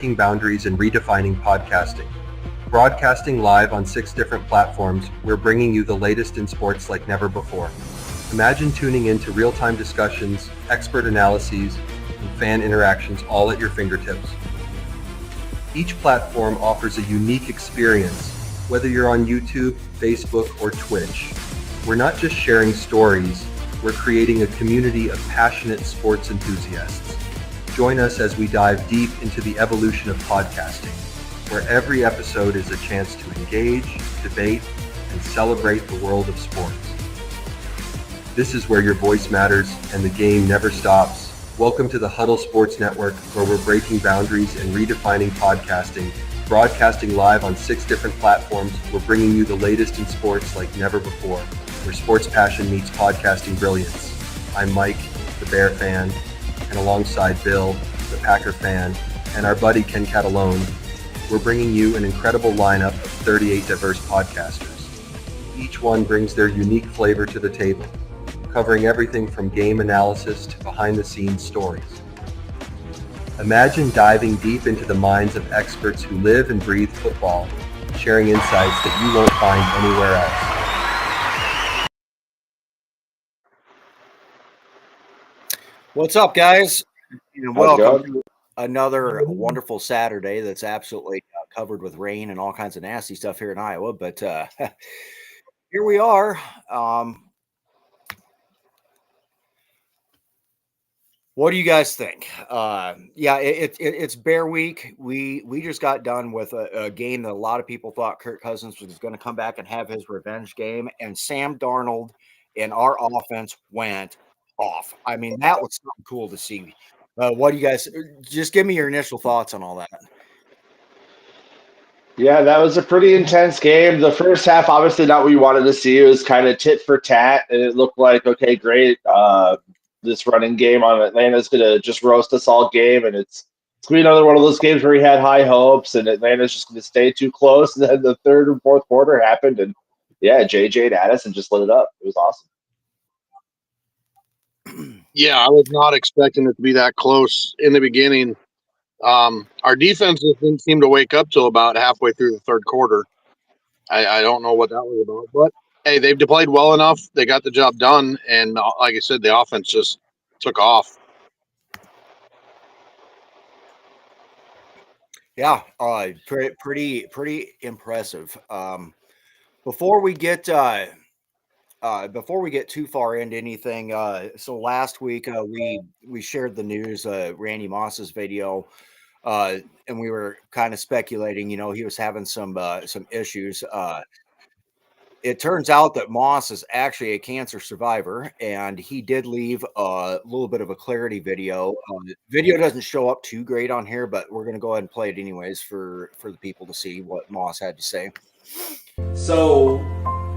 breaking boundaries and redefining podcasting. Broadcasting live on 6 different platforms, we're bringing you the latest in sports like never before. Imagine tuning in to real-time discussions, expert analyses, and fan interactions all at your fingertips. Each platform offers a unique experience, whether you're on YouTube, Facebook, or Twitch. We're not just sharing stories, we're creating a community of passionate sports enthusiasts. Join us as we dive deep into the evolution of podcasting, where every episode is a chance to engage, debate, and celebrate the world of sports. This is where your voice matters and the game never stops. Welcome to the Huddle Sports Network, where we're breaking boundaries and redefining podcasting. Broadcasting live on 6 different platforms, we're bringing you the latest in sports like never before, where sports passion meets podcasting brilliance. I'm Mike, the Bear fan, and alongside Bill, the Packer fan, and our buddy Ken Catalone, we're bringing you an incredible lineup of 38 diverse podcasters. Each one brings their unique flavor to the table, covering everything from game analysis to behind-the-scenes stories. Imagine diving deep into the minds of experts who live and breathe football, sharing insights that you won't find anywhere else. What's up, guys? And How's it welcome going? to another wonderful Saturday that's absolutely covered with rain and all kinds of nasty stuff here in Iowa. But here we are. What do you guys think? It's Bear Week. We just got done with a game that a lot of people thought Kirk Cousins was going to come back and have his revenge game, and Sam Darnold and our offense went off. I mean, that was something cool to see. What do you guys just give me your initial thoughts on all that? Yeah, that was a pretty intense game. The first half, obviously not what you wanted to see. It was kind of tit for tat, and it looked like, okay, great. This running game on Atlanta's going to just roast us all game, and it's going to be another one of those games where he had high hopes, and Atlanta's just going to stay too close. And then the third and fourth quarter happened, and yeah, JJ'd at us and just lit it up. It was awesome. Yeah, I was not expecting it to be that close in the beginning. Our defense just didn't seem to wake up till about halfway through the third quarter. I don't know what that was about, but hey, they've played well enough. They got the job done, and like I said, the offense just took off. Yeah, pretty impressive. Before we get too far into anything, so last week we shared the news, Randy Moss's video, and we were kind of speculating, he was having some issues. It turns out that Moss is actually a cancer survivor, and he did leave a little bit of a clarity video. The video doesn't show up too great on here, but we're going to go ahead and play it anyways for the people to see what Moss had to say. So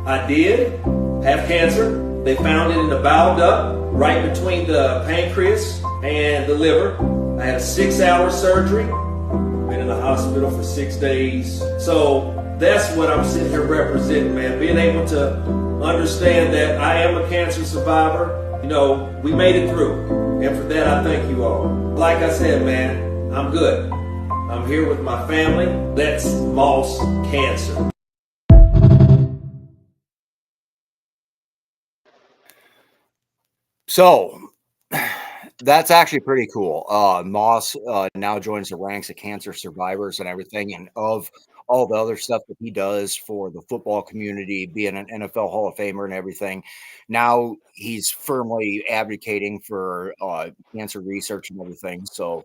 I did have cancer. They found it in the bile duct, right between the pancreas and the liver. I had a 6-hour surgery. Been in the hospital for 6 days. So that's what I'm sitting here representing, man. Being able to understand that I am a cancer survivor. We made it through. And for that, I thank you all. Like I said, man, I'm good. I'm here with my family. That's Moss Cancer. So that's actually pretty cool. Moss now joins the ranks of cancer survivors and everything, and of all the other stuff that he does for the football community, being an NFL Hall of Famer and everything. Now he's firmly advocating for cancer research and everything. So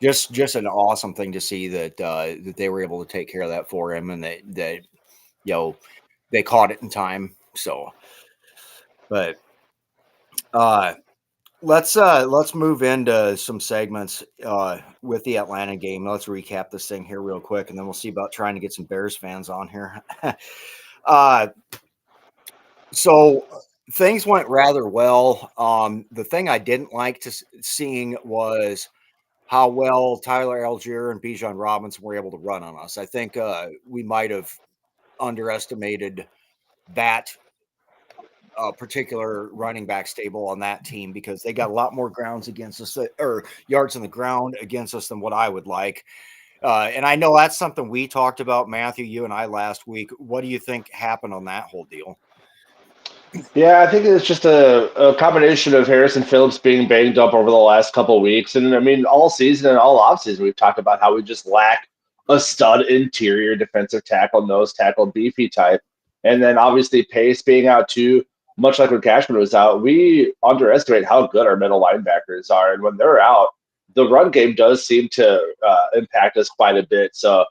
just an awesome thing to see that that they were able to take care of that for him, and that they caught it in time. So, but let's move into some segments with the Atlanta game. Let's recap this thing here real quick, and then we'll see about trying to get some Bears fans on here. So things went rather well. The thing I didn't like seeing was how well Tyler Algier and Bijan Robinson were able to run on us. I think we might have underestimated that particular running back stable on that team because they got a lot more grounds against us or yards on the ground against us than what I would like. And I know that's something we talked about, Matthew, you and I last week. What do you think happened on that whole deal? Yeah, I think it's just a combination of Harrison Phillips being banged up over the last couple of weeks. And I mean, all season and all offseason, we've talked about how we just lack a stud interior defensive tackle, nose tackle, beefy type. And then obviously Pace being out too, much like when Cashman was out, we underestimate how good our middle linebackers are. And when they're out, the run game does seem to impact us quite a bit. So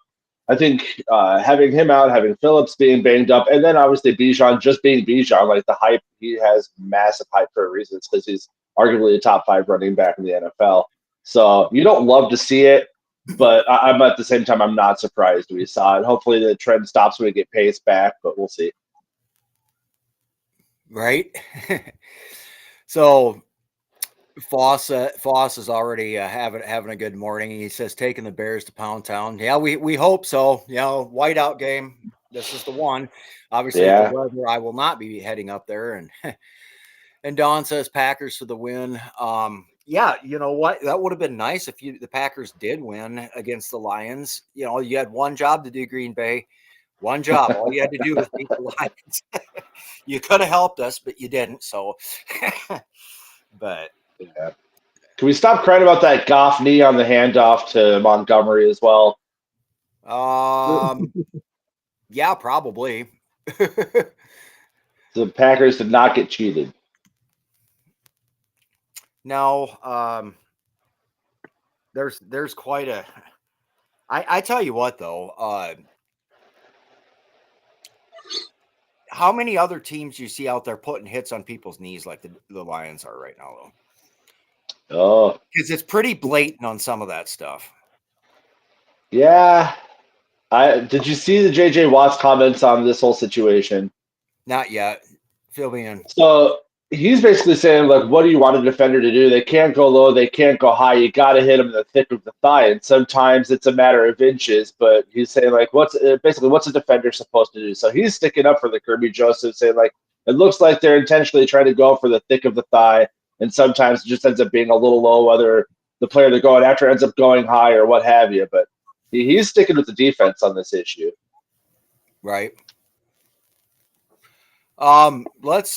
I think having him out, having Phillips being banged up, and then obviously Bijan just being Bijan, like the hype, he has massive hype for a reason. It's because he's arguably a top 5 running back in the NFL. So you don't love to see it, but I'm at the same time, I'm not surprised we saw it. Hopefully the trend stops when we get Pace back, but we'll see. Right. So Foss is already having a good morning. He says taking the Bears to Pound Town. Yeah, we hope so. You know, whiteout game. This is the one. Obviously, Yeah. the weather, I will not be heading up there. And Don says Packers for the win. Yeah, you know what? That would have been nice if the Packers did win against the Lions. You know, you had one job to do, Green Bay. One job. All you had to do was beat the Lions. You could have helped us, but you didn't. So, but. Yeah. Can we stop crying about that Goff knee on the handoff to Montgomery as well? Yeah, probably. The Packers did not get cheated. No, there's quite a. I tell you what though, how many other teams you see out there putting hits on people's knees like the Lions are right now though? Oh, because it's pretty blatant on some of that stuff. yeah. Did you see the J.J. Watt's comments on this whole situation? Not yet. Fill me in. So he's basically saying, like, what do you want a defender to do? They can't go low, they can't go high. You got to hit them in the thick of the thigh, and sometimes it's a matter of inches. But he's saying, like, what's a defender supposed to do? So he's sticking up for the Kirby Joseph, saying, like, it looks like they're intentionally trying to go for the thick of the thigh, and sometimes it just ends up being a little low, whether the player they're going after ends up going high or what have you. But he's sticking with the defense on this issue. Right. Let's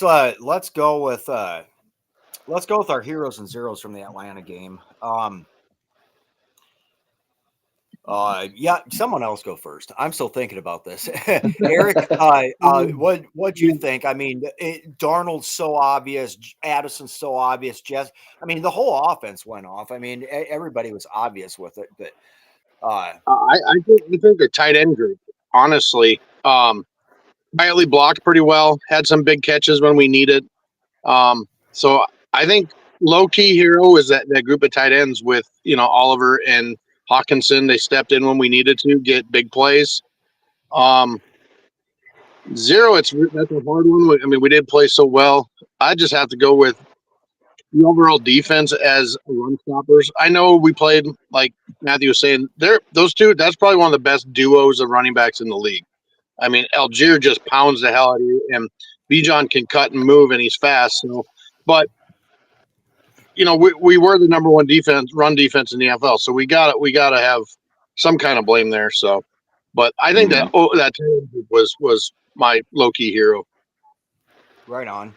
go with our heroes and zeros from the Atlanta game. Yeah, someone else go first. I'm still thinking about this. Eric, what'd you think? I mean, Darnold's so obvious, Addison's so obvious, I mean, the whole offense went off. I mean, everybody was obvious with it, but I think the tight end group, honestly, quietly blocked pretty well, had some big catches when we needed. So I think low-key hero is that group of tight ends with, Oliver and Hawkinson. They stepped in when we needed to get big plays. Zero, that's a hard one. I mean, we did play so well. I just have to go with the overall defense as run stoppers. I know we played, like Matthew was saying, those two, that's probably one of the best duos of running backs in the league. I mean, Algier just pounds the hell out of you, and Bijan can cut and move, and he's fast. So, but we were the number one run defense in the NFL, so we got to have some kind of blame there. So, but I think that was my low key hero. Right on.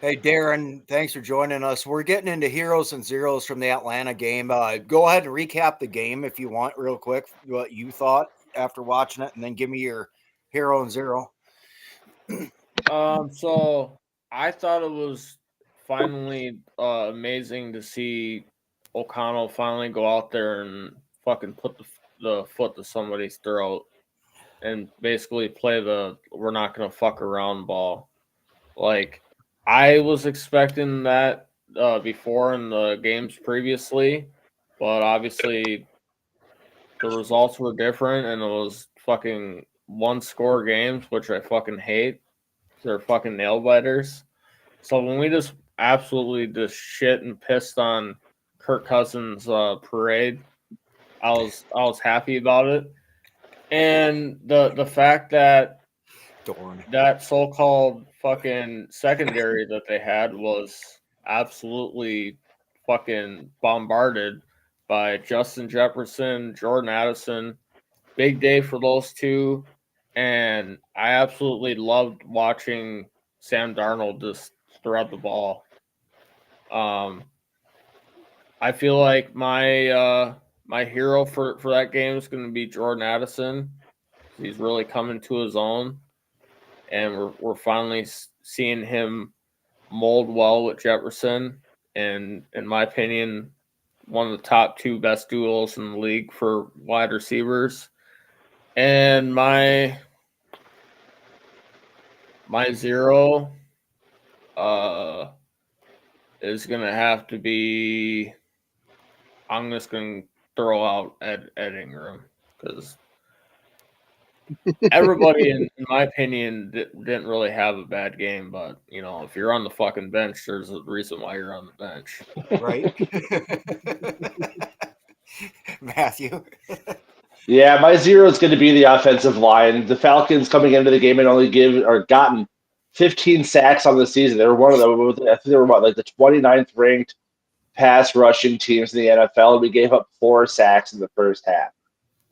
Hey, Darren, thanks for joining us. We're getting into heroes and zeros from the Atlanta game. Go ahead and recap the game if you want, real quick, what you thought after watching it, and then give me your hero and zero. So I thought it was finally amazing to see O'Connell finally go out there and fucking put the foot to somebody's throat and basically play the we're not going to fuck around ball. Like, I was expecting that before in the games previously, but obviously the results were different and it was fucking one-score games, which I fucking hate. They're fucking nail biters. So when we just absolutely just shit and pissed on Kirk Cousins' parade, I was happy about it. And the fact that Dorn. That so-called fucking secondary that they had was absolutely fucking bombarded by Justin Jefferson, Jordan Addison. Big day for those two. And I absolutely loved watching Sam Darnold just throw the ball. I feel like my hero for that game is going to be Jordan Addison. He's really coming to his own, and we're finally seeing him mold well with Jefferson. And in my opinion, one of the top 2 best duels in the league for wide receivers. And my zero is gonna have to be. I'm just gonna throw out Ed Ingram because everybody, in my opinion, didn't really have a bad game. But if you're on the fucking bench, there's a reason why you're on the bench, right? Matthew. Yeah, my zero is going to be the offensive line. The Falcons coming into the game and only gotten 15 sacks on the season. They were one of the, I think they were like the 29th ranked pass rushing teams in the NFL, and we gave up 4 sacks in the first half.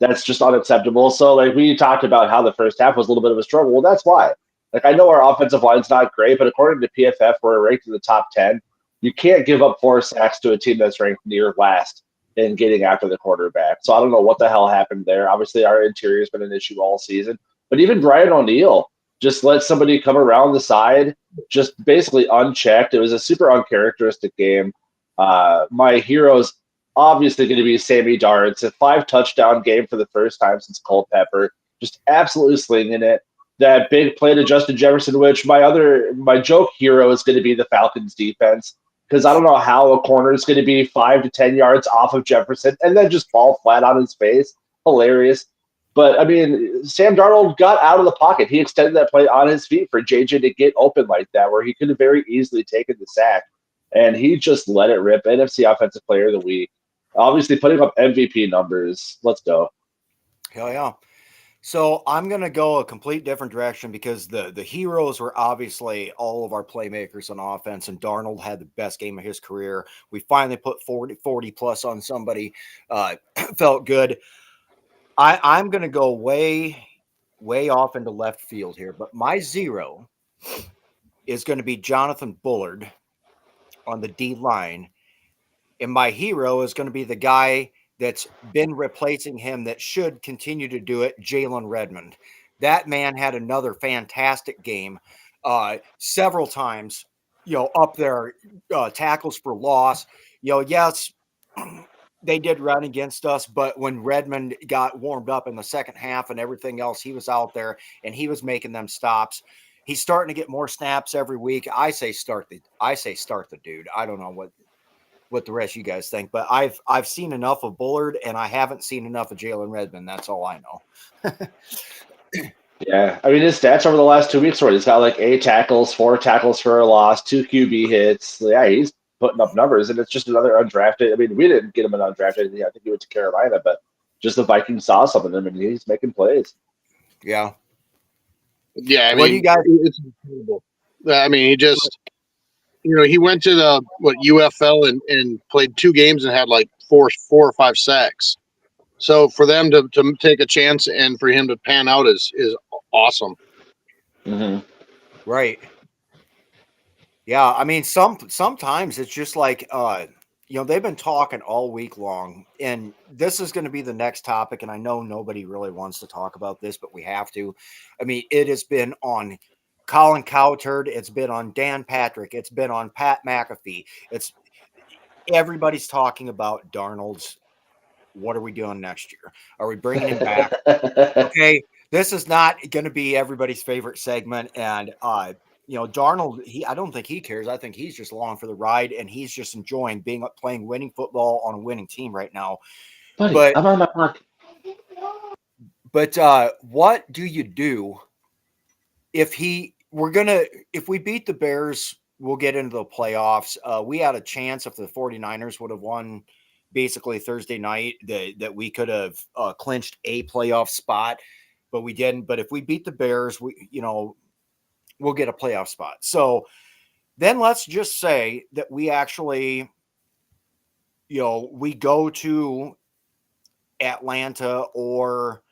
That's just unacceptable. So, like, we talked about how the first half was a little bit of a struggle. Well, that's why. Like, I know our offensive line's not great, but according to PFF, we're ranked in the top 10. You can't give up 4 sacks to a team that's ranked near last in getting after the quarterback. So I don't know what the hell happened there. Obviously, our interior has been an issue all season. But even Brian O'Neill just let somebody come around the side, just basically unchecked. It was a super uncharacteristic game. My hero's obviously going to be Sammy Darr. It's a 5-touchdown game for the first time since Culpepper. Just absolutely slinging it. That big play to Justin Jefferson, which my joke hero is going to be the Falcons defense, because I don't know how a corner is going to be 5 to 10 yards off of Jefferson and then just fall flat on his face. Hilarious. But, I mean, Sam Darnold got out of the pocket. He extended that play on his feet for JJ to get open like that, where he could have very easily taken the sack. And he just let it rip. NFC Offensive Player of the Week. Obviously putting up MVP numbers. Let's go. Hell yeah. So I'm going to go a complete different direction because the heroes were obviously all of our playmakers on offense, and Darnold had the best game of his career. We finally put 40 plus on somebody. Felt good. I'm going to go way off into left field here, but my zero is going to be Jonathan Bullard on the D line. And my hero is going to be the guy that's been replacing him that should continue to do it, Jalen Redmond. That man had another fantastic game several times, up there, tackles for loss. Yes, they did run against us, but when Redmond got warmed up in the second half and everything else, he was out there and he was making them stops. He's starting to get more snaps every week. I say start the dude. I don't know what the rest of you guys think, but I've seen enough of Bullard and I haven't seen enough of Jalen Redmond. That's all I know. Yeah, I mean, his stats over the last 2 weeks, he's got like 8 tackles, 4 tackles for a loss, 2 QB hits. Yeah, he's putting up numbers, and it's just another undrafted. I mean, we didn't get him an undrafted. I think he went to Carolina, but just the Vikings saw something in him, and he's making plays. Yeah. Yeah, I What mean, do you guys? it's incredible. I mean, he just, he went to the UFL and played 2 games and had like 4 or 5 sacks. So for them to take a chance and for him to pan out is awesome. Mm-hmm. Right. Yeah, I mean, sometimes it's just like they've been talking all week long, and this is going to be the next topic. And I know nobody really wants to talk about this, but we have to. I mean, it has been on Colin Cowherd, it's been on Dan Patrick, it's been on Pat McAfee. Everybody's talking about Darnold's. What are we doing next year? Are we bringing him back? Okay, this is not going to be everybody's favorite segment, and Darnold, I don't think he cares. I think he's just along for the ride, and he's just enjoying playing winning football on a winning team right now. Buddy, But I'm on my pocket. But what do you do if we beat the Bears, we'll get into the playoffs. We had a chance if the 49ers would have won basically Thursday night that we could have clinched a playoff spot. but we didn't. But if we beat the Bears, we'll get a playoff spot. So then let's just say that we actually, we go to Atlanta or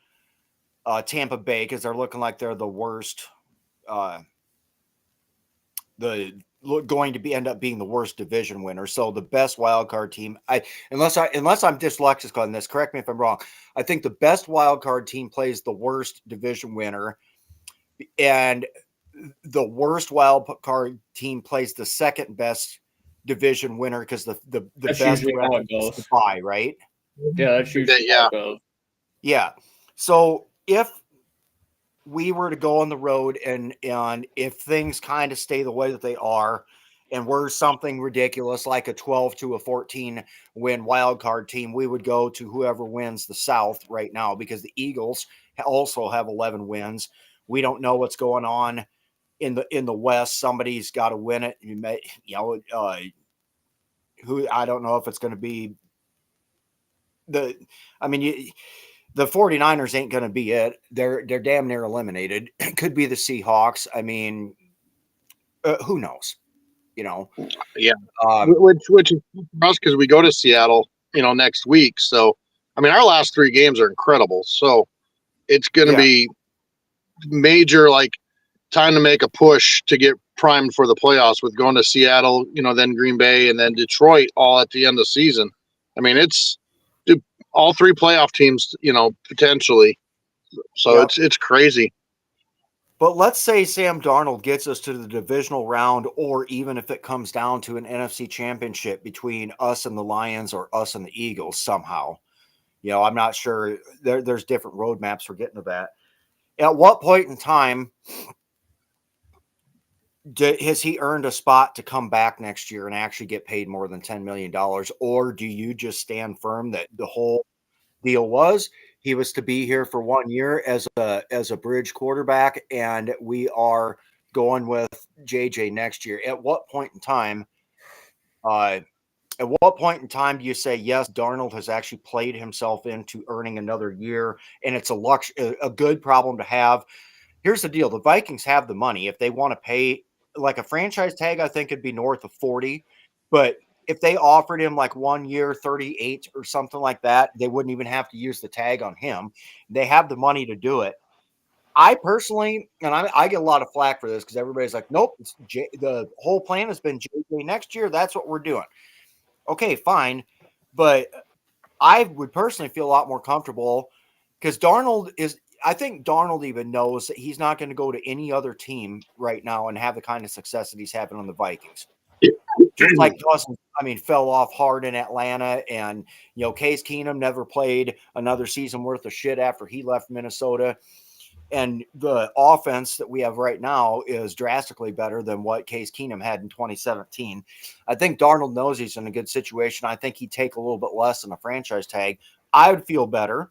Tampa Bay because they're looking like they're the worst. Going to end up being the worst division winner. So the best wild card team, unless I'm dyslexic on this, correct me if I'm wrong. I think the best wild card team plays the worst division winner, and the worst wild card team plays the second best division winner because the That's best usually how it is goes. the bye, right? Yeah, that's usually how it goes. Yeah. So if we were to go on the road and if things kind of stay the way that they are and we're something ridiculous like a 12 to a 14 win wild card team, we would go to whoever wins the South right now because the Eagles also have 11 wins. We don't know what's going on in the West. Somebody's got to win it. Who I don't know if it's going to be the 49ers ain't going to be it. They're damn near eliminated. It could be the Seahawks. I mean, who knows? Yeah. Which is for us because we go to Seattle, next week. So, I mean, our last 3 games are incredible. So it's going to be major, like, time to make a push to get primed for the playoffs with going to Seattle, then Green Bay and then Detroit all at the end of the season. I mean, it's all 3 playoff teams, potentially. So it's crazy. But let's say Sam Darnold gets us to the divisional round, or even if it comes down to an NFC championship between us and the Lions or us and the Eagles somehow. I'm not sure. There's different roadmaps for getting to that. At what point in time has he earned a spot to come back next year and actually get paid more than $10 million? Or do you just stand firm that the whole deal was he was to be here for 1 year as a bridge quarterback, and we are going with JJ next year? At what point in time do you say, yes, Darnold has actually played himself into earning another year, and it's a good problem to have? Here's the deal. The Vikings have the money. If they want to pay like a franchise tag, I think it'd be north of 40. But if they offered him like 1 year, 38 or something like that, they wouldn't even have to use the tag on him. They have the money to do it. I personally, and I get a lot of flack for this because everybody's like, nope, the whole plan has been JJ next year. That's what we're doing. Okay, fine. But I would personally feel a lot more comfortable because I think Darnold even knows that he's not going to go to any other team right now and have the kind of success that he's having on the Vikings. Just like Cousins, fell off hard in Atlanta, and Case Keenum never played another season worth of shit after he left Minnesota. And the offense that we have right now is drastically better than what Case Keenum had in 2017. I think Darnold knows he's in a good situation. I think he'd take a little bit less than a franchise tag. I would feel better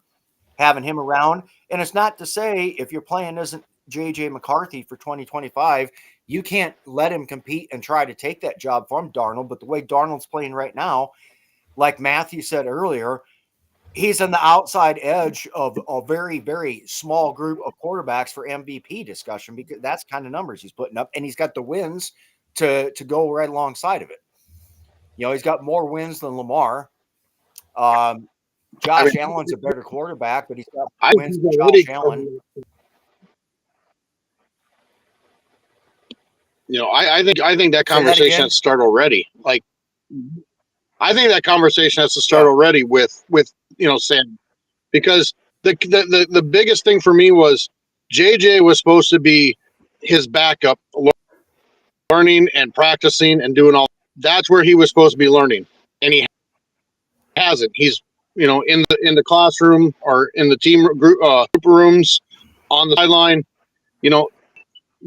having him around. And it's not to say if your plan isn't JJ McCarthy for 2025, you can't let him compete and try to take that job from Darnold. But the way Darnold's playing right now, like Matthew said earlier, he's on the outside edge of a very, very small group of quarterbacks for MVP discussion because that's kind of numbers he's putting up. And he's got the wins to go right alongside of it. He's got more wins than Lamar. Josh Allen's a better quarterback, but he's got wins than Josh Allen. I think that conversation has to start already. Like, I think that conversation has to start already with Sam, because the biggest thing for me was JJ was supposed to be his backup, learning and practicing and doing all. That's where he was supposed to be learning, and he hasn't. He's in the classroom or in the team group rooms on the sideline.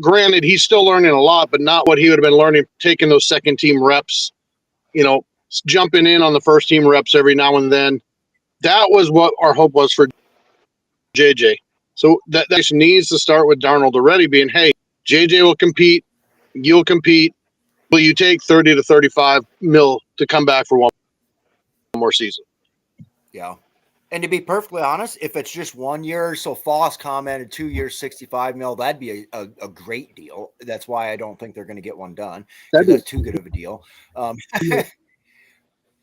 Granted, he's still learning a lot, but not what he would have been learning taking those second team reps. Jumping in on the first team reps every now and then. That was what our hope was for JJ. So that needs to start with Darnold already being, hey, JJ will compete, you'll compete. Will you take 30 to 35 mil to come back for one more season? Yeah. And to be perfectly honest, if it's just 1 year, so Foss commented 2 years, 65 mil, that'd be a great deal. That's why I don't think they're going to get one done because that's too good of a deal.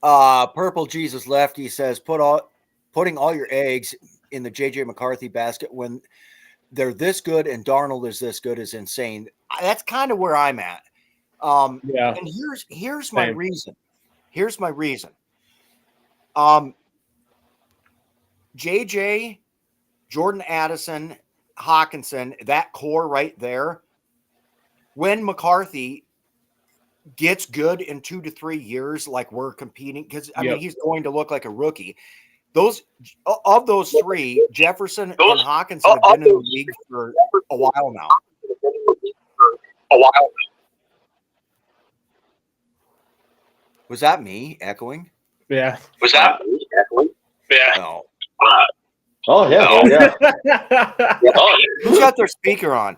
Purple Jesus Lefty says, putting all your eggs in the JJ McCarthy basket when they're this good and Darnold is this good is insane. That's kind of where I'm at. Yeah. And here's Same. my reason. Here's my reason. JJ, Jordan Addison, Hawkinson, that core right there, when McCarthy gets good in 2 to 3 years, like we're competing, because I mean, he's going to look like a rookie. Those three, Jefferson and Hawkinson have been in the league for a while now. Was that me echoing? Yeah. Was that me echoing? Yeah. No. Oh yeah. Who's got their speaker on?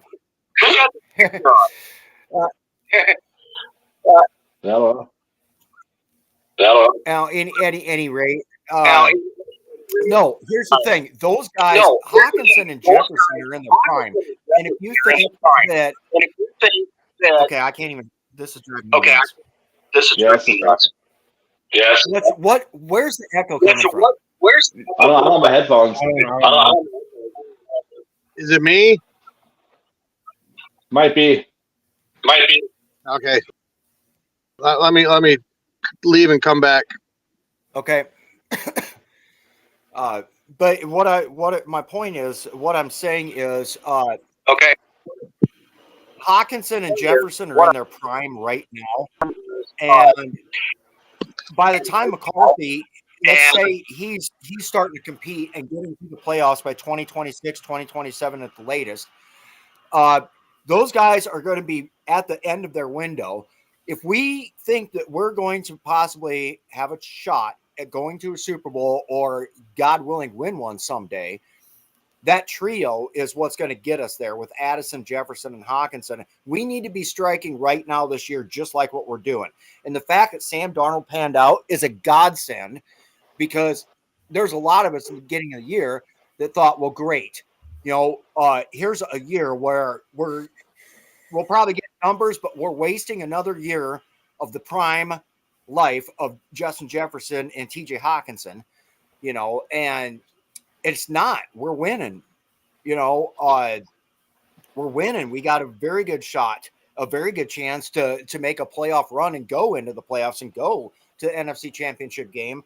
Hello. Now, any rate, no. Here's the thing: those guys, Hawkinson and Jefferson, are in their prime. And if you think that, okay, I can't even. This is driving me nuts. Yes. Where's the echo coming from? I don't have my headphones. Is it me? Might be. Okay. Let me leave and come back. Okay. But my point is, what I'm saying is, Okay. Hawkinson and Jefferson are in their prime right now, and by the time McCarthy, let's say he's starting to compete and getting to the playoffs by 2026, 2027 at the latest, those guys are going to be at the end of their window. If we think that we're going to possibly have a shot at going to a Super Bowl or, God willing, win one someday, that trio is what's going to get us there with Addison, Jefferson, and Hawkinson. We need to be striking right now this year, just like what we're doing. And the fact that Sam Darnold panned out is a godsend, because there's a lot of us in the beginning of the year that thought, well, great. Here's a year where we'll probably get numbers, but we're wasting another year of the prime life of Justin Jefferson and TJ Hawkinson, and it's not. We're winning, we're winning. We got a very good shot, a very good chance to make a playoff run and go into the playoffs and go to the NFC Championship game.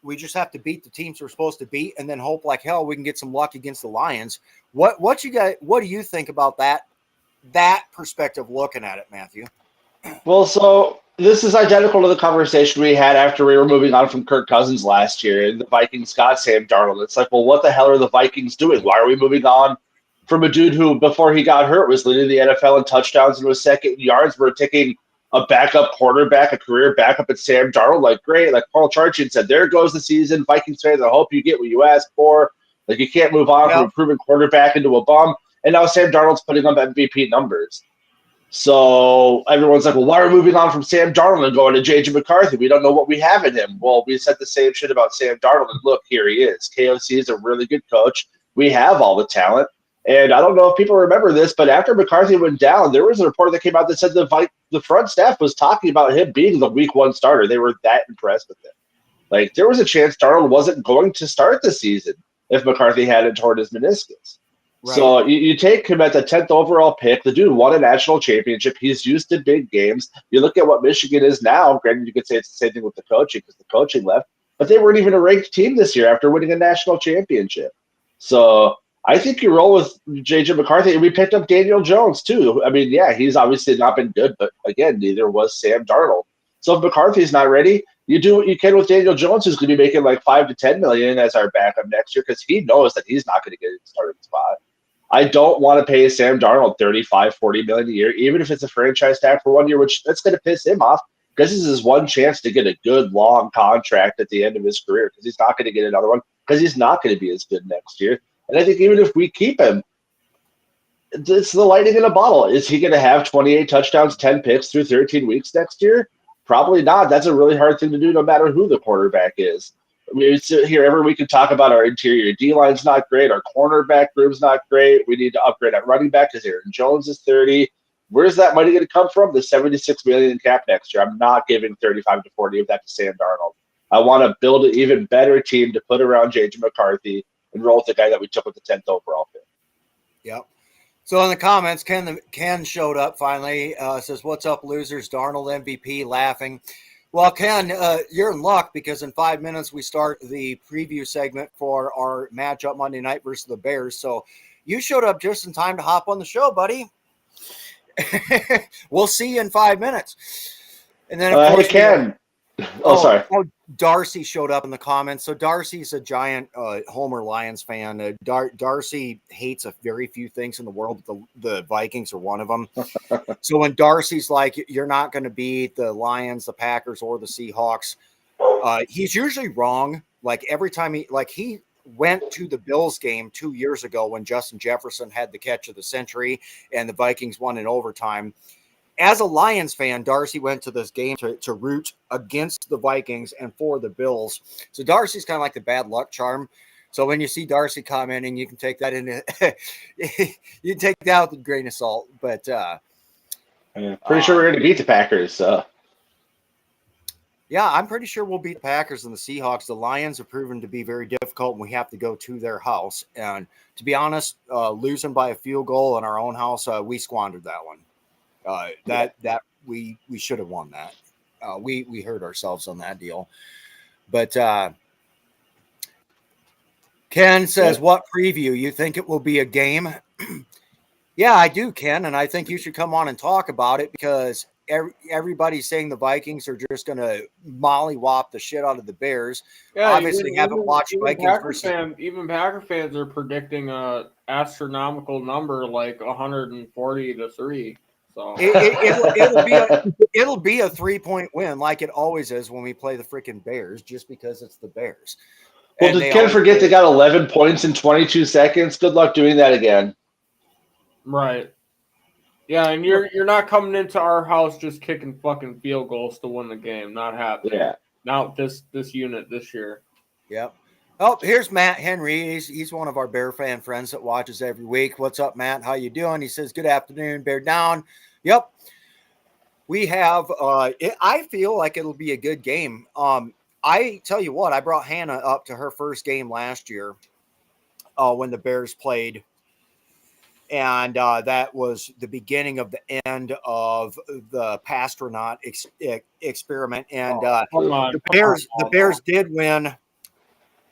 We just have to beat the teams we're supposed to beat, and then hope like hell we can get some luck against the Lions. What do you think about that perspective looking at it, Matthew? Well, so this is identical to the conversation we had after we were moving on from Kirk Cousins last year, and the Vikings got Sam Darnold. It's like, well, what the hell are the Vikings doing? Why are we moving on from a dude who, before he got hurt, was leading the NFL in touchdowns and was second in yards? We're taking a backup quarterback, a career backup at Sam Darnold. Like, great. Like Paul Charchian said, there goes the season. Vikings fans, I hope you get what you asked for. Like, you can't move on from a proven quarterback into a bum. And now Sam Darnold's putting up MVP numbers. So everyone's like, well, why are we moving on from Sam Darnold and going to J.J. McCarthy? We don't know what we have in him. Well, we said the same shit about Sam Darnold, and look, here he is. KOC is a really good coach. We have all the talent. And I don't know if people remember this, but after McCarthy went down, there was a report that came out that said the front staff was talking about him being the week one starter. They were that impressed with him. Like, there was a chance Darnold wasn't going to start the season if McCarthy hadn't torn his meniscus. Right. So you take him at the 10th overall pick. The dude won a national championship. He's used to big games. You look at what Michigan is now. Granted, you could say it's the same thing with the coaching because the coaching left. But they weren't even a ranked team this year after winning a national championship. So I think you roll with J.J. McCarthy. And we picked up Daniel Jones, too. I mean, yeah, he's obviously not been good. But, again, neither was Sam Darnold. So if McCarthy's not ready, you do what you can with Daniel Jones, who's going to be making like $5 to $10 million as our backup next year because he knows that he's not going to get a starting spot. I don't want to pay Sam Darnold $35-40 million a year, even if it's a franchise tag for 1 year, which that's going to piss him off because this is his one chance to get a good long contract at the end of his career because he's not going to get another one because he's not going to be as good next year. And I think even if we keep him, it's the lightning in a bottle. Is he going to have 28 touchdowns, 10 picks through 13 weeks next year? Probably not. That's a really hard thing to do no matter who the quarterback is. We sit here every week and talk about our interior D line's not great, our cornerback room's not great. We need to upgrade at running back because Aaron Jones is 30. Where's that money going to come from? The $76 million in cap next year. I'm not giving 35 to 40 of that to Sam Darnold. I want to build an even better team to put around J.J. McCarthy and roll with the guy that we took with the 10th overall pick. Yep. So in the comments, Ken showed up finally. Says, "What's up, losers? Darnold MVP," laughing. Well, Ken, you're in luck because in 5 minutes we start the preview segment for our matchup Monday night versus the Bears. So you showed up just in time to hop on the show, buddy. We'll see you in 5 minutes. And then, of course, hey, Ken. Sorry. Darcy showed up in the comments. So Darcy's a giant Homer Lions fan. Darcy hates a very few things in the world. The Vikings are one of them. So when Darcy's like, "You're not going to beat the Lions, the Packers, or the Seahawks," he's usually wrong. Like every time he went to the Bills game 2 years ago when Justin Jefferson had the catch of the century and the Vikings won in overtime. As a Lions fan, Darcy went to this game to root against the Vikings and for the Bills. So Darcy's kind of like the bad luck charm. So when you see Darcy commenting, you can take that you can take that with a grain of salt. But pretty sure we're going to beat the Packers. So. Yeah, I'm pretty sure we'll beat the Packers and the Seahawks. The Lions have proven to be very difficult, and we have to go to their house. And to be honest, losing by a field goal in our own house, we squandered that one. That we should have won that. We hurt ourselves on that deal. But Ken says, "What preview? You think it will be a game?" Yeah, I do, Ken, and I think you should come on and talk about it because everybody's saying the Vikings are just going to mollywop the shit out of the Bears. Yeah, obviously haven't watched Vikings versus. Even Packer fans are predicting a astronomical number like 140-3. So It'll be a 3-point win like it always is when we play the freaking Bears, just because it's the Bears. Well, did Ken forget they got 11 points in 22 seconds? Good luck doing that again. Right. Yeah, and you're not coming into our house just kicking fucking field goals to win the game. Not happening. Yeah. Not this unit this year. Yep. Oh, here's Matt Henry. He's one of our Bear fan friends that watches every week. What's up, Matt? How you doing? He says, "Good afternoon, Bear Down." Yep. We have I feel like it'll be a good game. I tell you what, I brought Hannah up to her first game last year when the Bears played. And that was the beginning of the end of the Pastronaut experiment. And the Bears did win.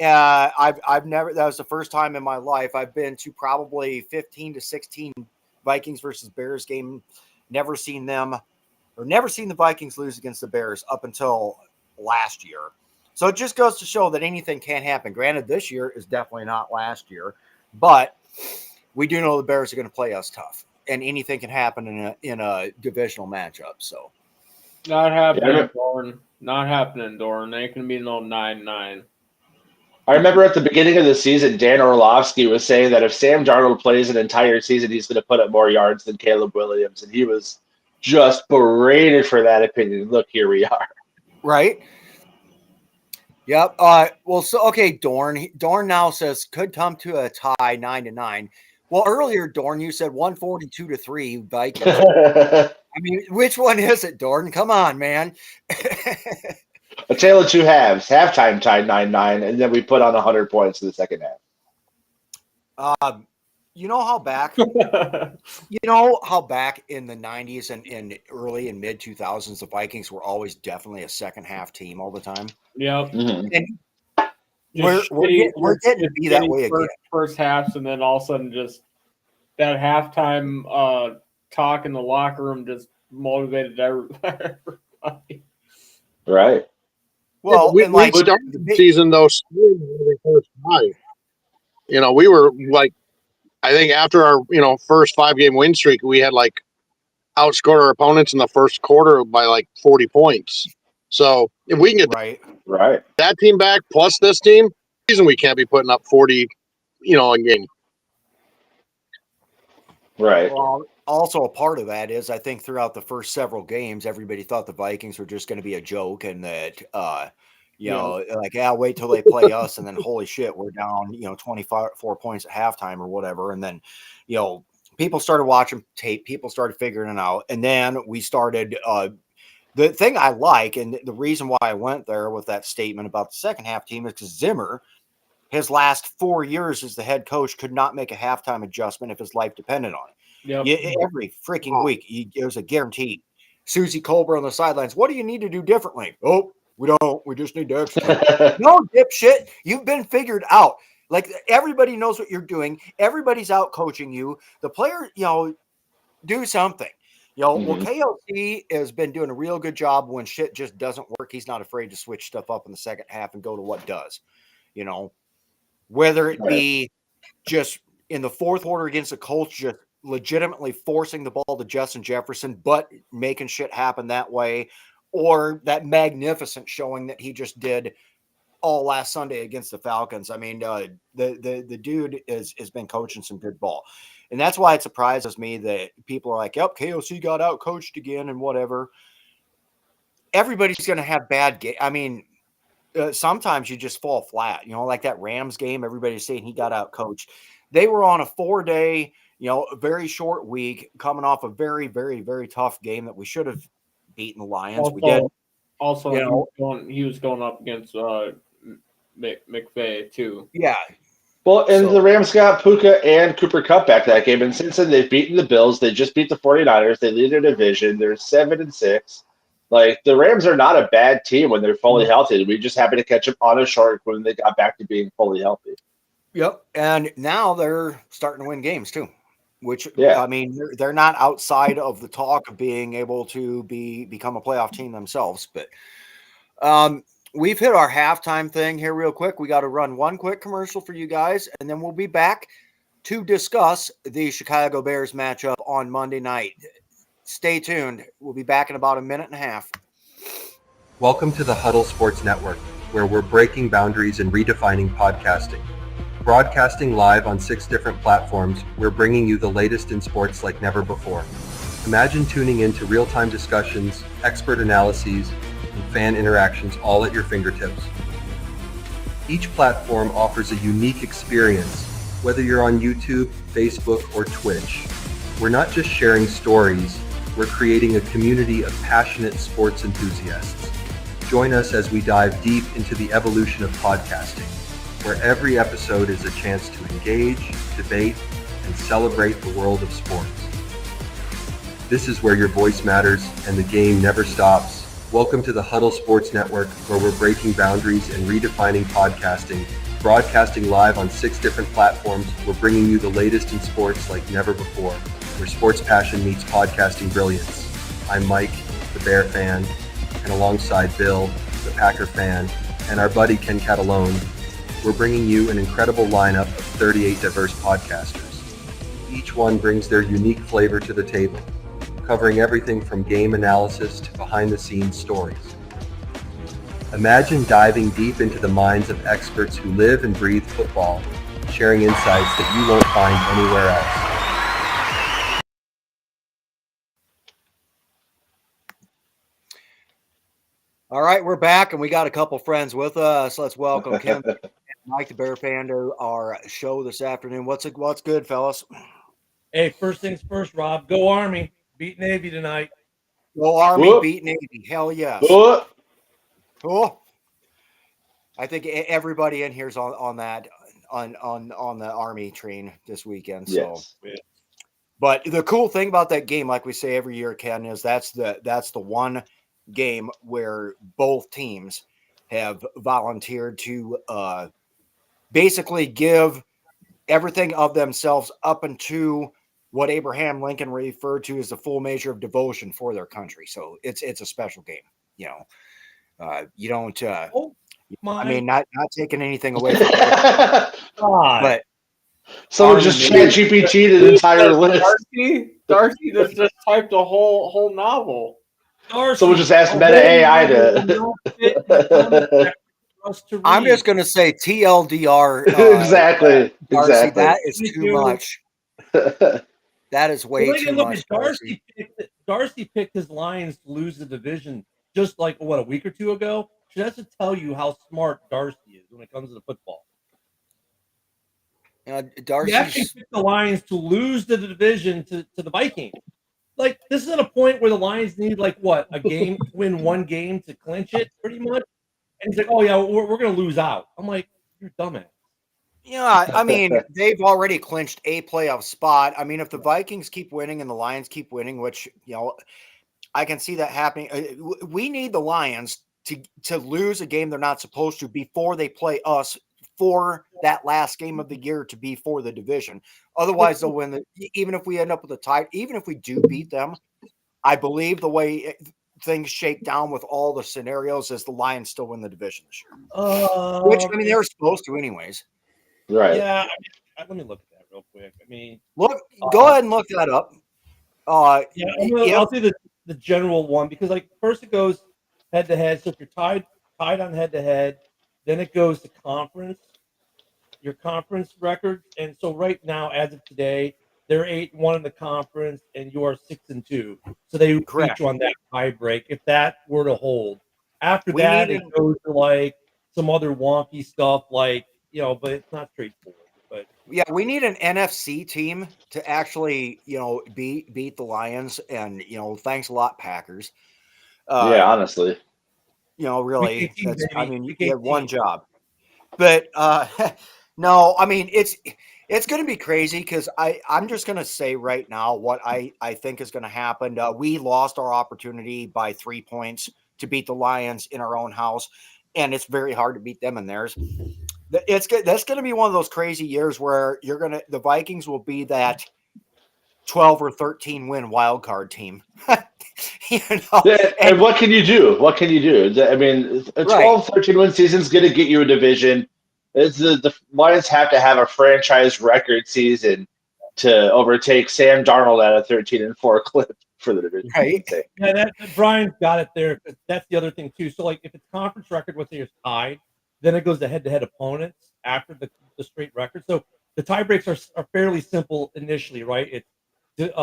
I've never, that was the first time in my life I've been to probably 15 to 16 Vikings versus Bears game. Never seen the Vikings lose against the Bears up until last year. So it just goes to show that anything can happen. Granted, this year is definitely not last year, but we do know the Bears are going to play us tough, and anything can happen in a divisional matchup. So, not happening, Dorn. Not happening, Dorn. Ain't going to be no 9-9. I remember at the beginning of the season, Dan Orlovsky was saying that if Sam Darnold plays an entire season, he's going to put up more yards than Caleb Williams, and he was just berated for that opinion. Look, here we are. Right. Yep. Well, so okay, Dorn now says could come to a tie 9-9. Well, earlier, Dorn, you said 142-3 Vikings. I mean, which one is it, Dorn? Come on, man. A tale of two halves. Halftime tied 9-9, and then we put on 100 points in the second half. You know how back in the 90s and early and mid 2000s, the Vikings were always definitely a second half team all the time. Yep. Mm-hmm. And we're getting to be that way again. First halves, and then all of a sudden, just that halftime talk in the locker room just motivated everybody. Right. Well, we started the season though the first drive. You know, we were like, I think after our first 5-game win streak, we had like outscored our opponents in the first quarter by like 40 points. So if we can get that team back plus this team, reason we can't be putting up 40, a game. Right. Well, also a part of that is I think throughout the first several games, everybody thought the Vikings were just going to be a joke and that You know, like, yeah, wait till they play us, and then holy shit, we're down, 24 points at halftime or whatever. And then, people started watching tape, people started figuring it out. And then we started the thing I like, and the reason why I went there with that statement about the second half team is because Zimmer, his last 4 years as the head coach, could not make a halftime adjustment if his life depended on it. Yep. Every freaking week, it was a guarantee. Susie Colbert on the sidelines, what do you need to do differently? Oh, we don't. We just need to execute. No, dipshit. You've been figured out. Like, everybody knows what you're doing. Everybody's out coaching you. The player, do something. Well, KLC has been doing a real good job when shit just doesn't work. He's not afraid to switch stuff up in the second half and go to what does. Whether it be just in the fourth quarter against the Colts, just legitimately forcing the ball to Justin Jefferson, but making shit happen that way, or that magnificent showing that he just did all last Sunday against the Falcons. I mean, the dude has been coaching some good ball. And that's why it surprises me that people are like, yep, KOC got out coached again and whatever. Everybody's going to have bad game. I mean, sometimes you just fall flat, like that Rams game. Everybody's saying he got out coached. They were on a 4-day, a very short week, coming off a very, very, very tough game that we should have beaten the Lions. We did. Also, he was going up against McVay too. Yeah. Well, and the Rams got Puka and Cooper Kupp back that game, and since then they've beaten the Bills. They just beat the 49ers. They lead their division. They're 7-6. Like, the Rams are not a bad team when they're fully healthy. We just happened to catch them on a short when they got back to being fully healthy. Yep, and now they're starting to win games too, which, I mean, they're not outside of the talk of being able to become a playoff team themselves. But we've hit our halftime thing here real quick. We got to run one quick commercial for you guys, and then we'll be back to discuss the Chicago Bears matchup on Monday night. Stay tuned. We'll be back in about a minute and a half. Welcome to the Huddle Sports Network, where we're breaking boundaries and redefining podcasting. Broadcasting live on 6 different platforms, we're bringing you the latest in sports like never before. Imagine tuning into real-time discussions, expert analyses, and fan interactions all at your fingertips. Each platform offers a unique experience, whether you're on YouTube, Facebook, or Twitch. We're not just sharing stories, we're creating a community of passionate sports enthusiasts. Join us as we dive deep into the evolution of podcasting, where every episode is a chance to engage, debate, and celebrate the world of sports. This is where your voice matters and the game never stops. Welcome to the Huddle Sports Network, where we're breaking boundaries and redefining podcasting. Broadcasting live on 6 different platforms, we're bringing you the latest in sports like never before, where sports passion meets podcasting brilliance. I'm Mike, the Bear fan, and alongside Bill, the Packer fan, and our buddy Ken Catalone, we're bringing you an incredible lineup of 38 diverse podcasters. Each one brings their unique flavor to the table, covering everything from game analysis to behind-the-scenes stories. Imagine diving deep into the minds of experts who live and breathe football, sharing insights that you won't find anywhere else. All right, we're back, and we got a couple friends with us. Let's welcome Kim and Mike, the Bear fan, to our show this afternoon. What's good, fellas? Hey, first things first, Rob. Go Army. Beat Navy tonight. Go Army, beat Navy. Hell yes. Cool. I think everybody in here's on that on the Army train this weekend. So, yes. But the cool thing about that game, like we say every year, Ken, is that's the one game where both teams have volunteered to basically give everything of themselves up into what Abraham Lincoln referred to as the full measure of devotion for their country. So it's a special game. You don't. I mean, not taking anything away from it, but someone just chat GPT'd an entire list. Darcy just typed a whole novel. Someone just asked Meta AI to. I'm just going to say TLDR. Exactly. Darcy, that is too much. That is way too much. Darcy picked his Lions to lose the division just like a week or two ago. So that's to tell you how smart Darcy is when it comes to the football. He actually Darcy's picked the Lions to lose the division to the Vikings. Like, this is at a point where the Lions need a game to win one game to clinch it, pretty much. And he's like, "Oh yeah, we're gonna lose out." I'm like, "You're dumbass." Yeah, I mean, they've already clinched a playoff spot. I mean, if the Vikings keep winning and the Lions keep winning, which, I can see that happening. We need the Lions to lose a game they're not supposed to before they play us for that last game of the year to be for the division. Otherwise, they'll win even if we end up with a tie, even if we do beat them. I believe the way things shake down with all the scenarios is the Lions still win the division this year. Which, I mean, they were supposed to anyways. Right. Yeah, let me look at that real quick. I mean, go ahead and look that up. Yeah, I'll do the general one because first it goes head to head. So if you're tied on head to head, then it goes to conference, your conference records. And so right now, as of today, they're 8-1 in the conference, and you are 6-2. So they beat you on that tie break if that were to hold. After that, it goes to some other wonky stuff, but it's not straightforward. But yeah, we need an NFC team to actually, beat the Lions, and thanks a lot, Packers. Yeah, honestly. Really, I mean, you have one job. But no, I mean, it's going to be crazy because I'm just going to say right now what I think is going to happen. We lost our opportunity by 3 points to beat the Lions in our own house, and it's very hard to beat them in theirs. That's going to be one of those crazy years where the Vikings will be that 12 or 13 win wild card team. And what can you do? What can you do? I mean, a 12, 13 win season is going to get you a division. The Lions have to have a franchise record season to overtake Sam Darnold at a 13-4 clip for the division. Right. Yeah, Brian's got it there. That's the other thing too. So if it's conference record, let's say it's tied, then it goes to head-to-head opponents after the straight record. So the tie breaks are fairly simple initially, right? It's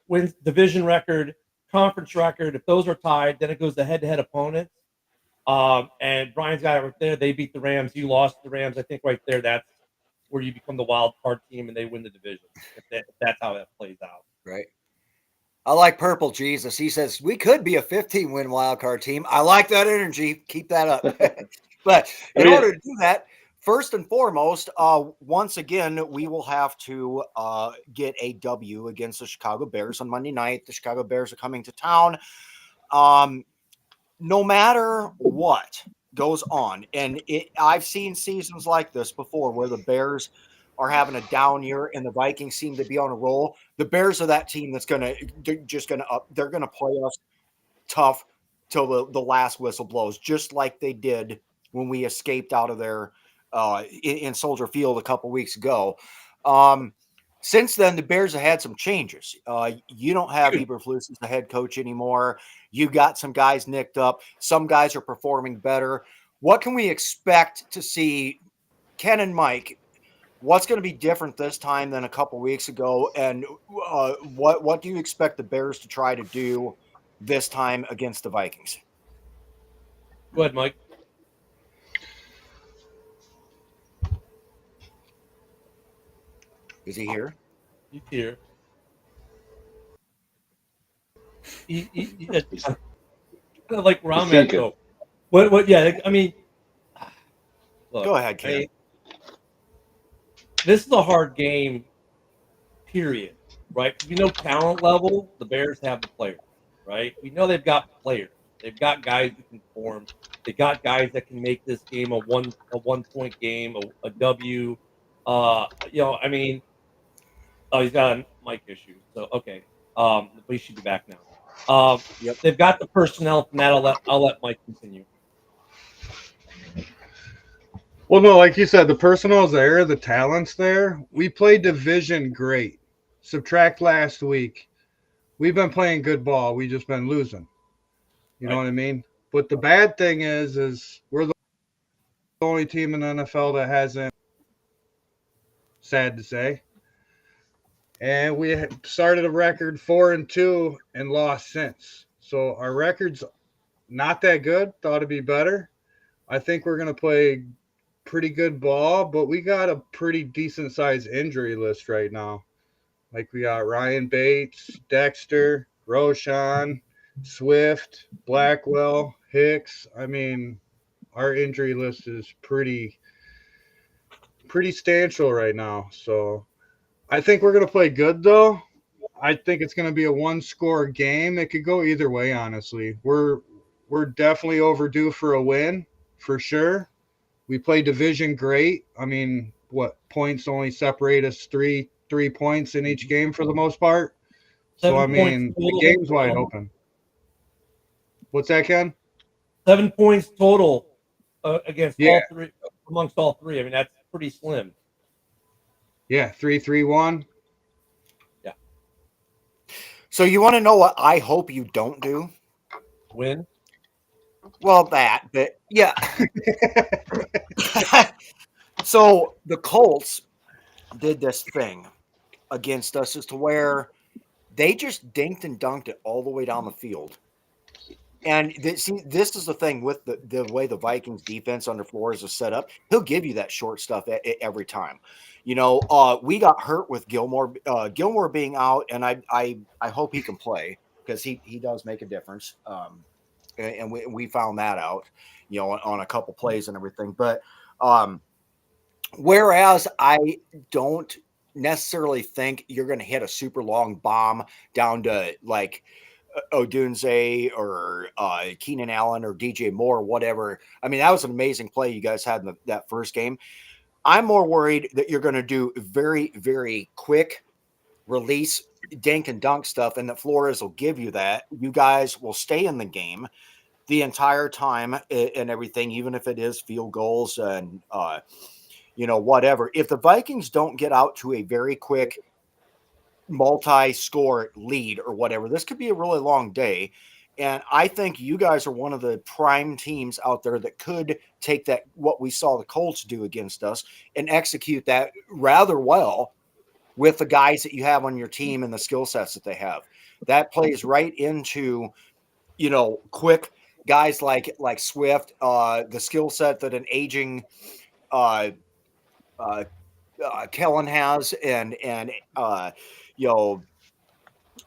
wins division record, conference record. If those are tied, then it goes to head-to-head opponents. And Brian's got it right there. They beat the Rams. You lost the Rams. I think right there, that's where you become the wild card team and they win the division. If that's how that plays out. Right. I like Purple Jesus. He says we could be a 15-win wild card team. I like that energy. Keep that up. But in order to do that, first and foremost, once again, we will have to get a W against the Chicago Bears on Monday night. The Chicago Bears are coming to town. No matter what goes on, and I've seen seasons like this before where the Bears are having a down year and the Vikings seem to be on a roll. The Bears are that team that's they're going to play us tough till the last whistle blows, just like they did when we escaped out of there in Soldier Field a couple weeks ago. Since then, the Bears have had some changes. You don't have Eberflus as the head coach anymore. You got some guys nicked up. Some guys are performing better. What can we expect to see, Ken and Mike? What's going to be different this time than a couple weeks ago? And what do you expect the Bears to try to do this time against the Vikings? Go ahead, Mike. Is he here? He's here. He's kind of like ramen. So, what? Yeah, I mean, look, go ahead, Ken. This is a hard game, period, right? We know talent level, the Bears have the players, right? We know they've got players. They've got guys that can perform. They got guys that can make this game a 1-point game, a W. I mean, he's got a mic issue, so okay. But he should be back now. Yep. They've got the personnel from that. I'll let Mike continue. Well, no, like you said, the personnel's there, the talent's there. We played division great. Subtract last week. We've been playing good ball. We just been losing. You know what I mean? But the bad thing is we're the only team in the NFL that hasn't, sad to say. And we started a record 4-2 and lost since. So our record's not that good. Thought it'd be better. I think we're going to play pretty good ball, but we got a pretty decent sized injury list right now. Like we got Ryan Bates, Dexter, Roshan, Swift, Blackwell, Hicks. I mean, our injury list is pretty substantial right now. So I think we're going to play good, though. I think it's going to be a one-score game. It could go either way, honestly. We're definitely overdue for a win, for sure. We play division great. I mean, what points only separate us three points in each game for the most part. So 7 I mean, points the game's wide open. What's that, Ken? 7 points total against Yeah. all three, amongst all three. I mean, that's pretty slim. Yeah, 3-3-1. Yeah. So you want to know what I hope you don't do? Win. Well, but yeah. So the Colts did this thing against us as to where they just dinked and dunked it all the way down the field. And see, this is the thing with the way the Vikings defense under Flores is set up. He'll give you that short stuff every time. You know, we got hurt with Gilmore being out, and I hope he can play because he does make a difference. And we found that out, you know, on a couple plays and everything. But whereas I don't necessarily think you're going to hit a super long bomb down to like Odunze or Keenan Allen or DJ Moore, whatever. I mean, that was an amazing play you guys had in that first game. I'm more worried that you're going to do very, very quick release, dink and dunk stuff, and that Flores will give you that. You guys will stay in the game the entire time and everything, even if it is field goals and, you know, whatever. If the Vikings don't get out to a very quick multi-score lead or whatever, this could be a really long day. And I think you guys are one of the prime teams out there that could take that, what we saw the Colts do against us, and execute that rather well with the guys that you have on your team and the skill sets that they have. That plays right into, you know, quick guys like Swift, the skill set that an aging Kellen has, and you know,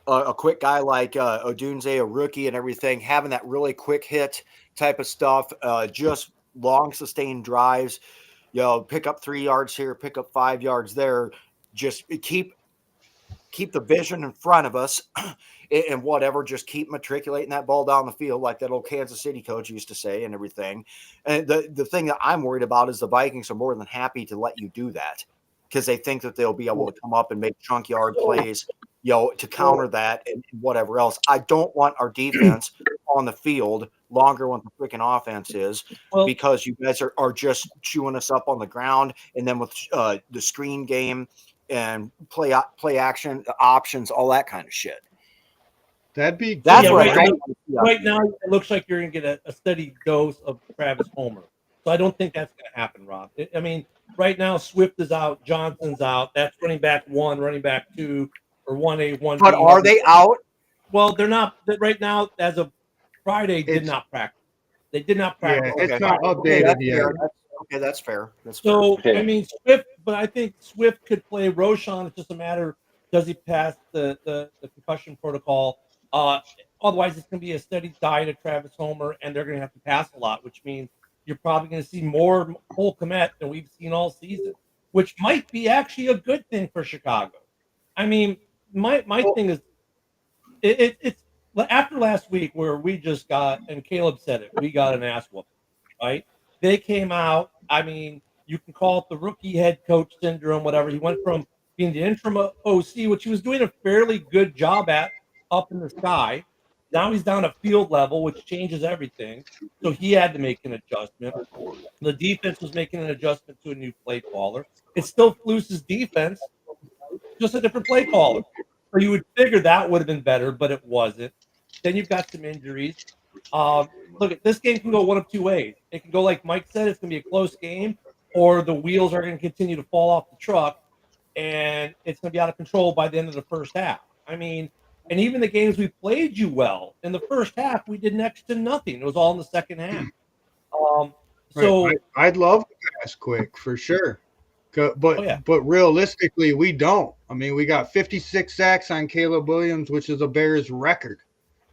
a quick guy like Odunze, a rookie and everything, having that really quick hit type of stuff, just long sustained drives, you know, pick up 3 yards here, pick up 5 yards there, just keep the vision in front of us and whatever, just keep matriculating that ball down the field like that old Kansas City coach used to say and everything. And the thing that I'm worried about is the Vikings are more than happy to let you do that because they think that they'll be able to come up and make chunk yard plays, you know, to counter that and whatever else. I don't want our defense on the field longer when the freaking offense is, because you guys are just chewing us up on the ground. And then with the screen game and play action options, all that kind of shit. That's right now it looks like you're going to get a steady dose of Travis Homer. So I don't think that's going to happen, Rob. I mean, right now Swift is out, Johnson's out. That's running back 1, running back 2, or 1A, 1B. But are they out? Well, they're not right now. As of Friday, did not practice. They did not practice. Yeah, it's not updated yet. Okay, that's fair. So I mean, Swift, but I think Swift could play. Roshan, it's just a matter, does he pass the concussion protocol? Otherwise, it's going to be a steady diet of Travis Homer, and they're going to have to pass a lot, which means you're probably going to see more Cole Kmet than we've seen all season, which might be actually a good thing for Chicago. I mean, my thing is, it's after last week where we just got, and Caleb said it, we got an ass whooping, right? They came out. I mean, you can call it the rookie head coach syndrome, whatever. He went from being the interim OC, which he was doing a fairly good job at up in the sky. Now he's down at field level, which changes everything. So he had to make an adjustment. The defense was making an adjustment to a new play caller. It's still Fluce's defense, just a different play caller. So you would figure that would have been better, but it wasn't. Then you've got some injuries. Look, this game can go one of two ways. It can go like Mike said, it's going to be a close game, or the wheels are going to continue to fall off the truck, and it's going to be out of control by the end of the first half. I mean, And even the games we played you well in the first half, we did next to nothing. It was all in the second half. So right. I'd love to pass quick for sure. But realistically, we don't. I mean, we got 56 sacks on Caleb Williams, which is a Bears record.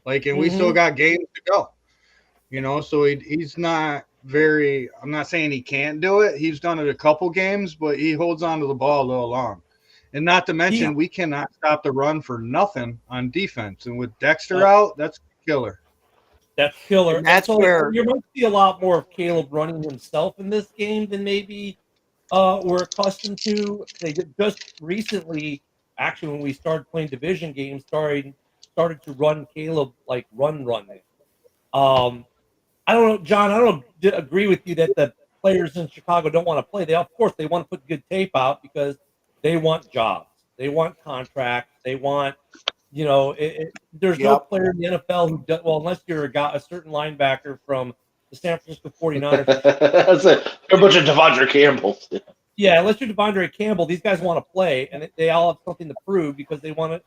And we still got games to go. So he's not very. I'm not saying he can't do it. He's done it a couple games, but he holds on to the ball a little long. And not to mention, we cannot stop the run for nothing on defense. And with Dexter out, that's killer. That's killer. And that's so where you might see a lot more of Caleb running himself in this game than maybe we're accustomed to. They did just recently, actually, when we started playing division games, started to run Caleb like run. I don't know, John. I don't agree with you that the players in Chicago don't want to play. Of course, they want to put good tape out because they want jobs, they want contracts, they want, there's no player in the NFL who does well unless you're a certain linebacker from the San Francisco 49ers. That's a bunch of Devondre Campbells. Yeah, unless you're Devondre Campbell, these guys want to play, and they all have something to prove because they want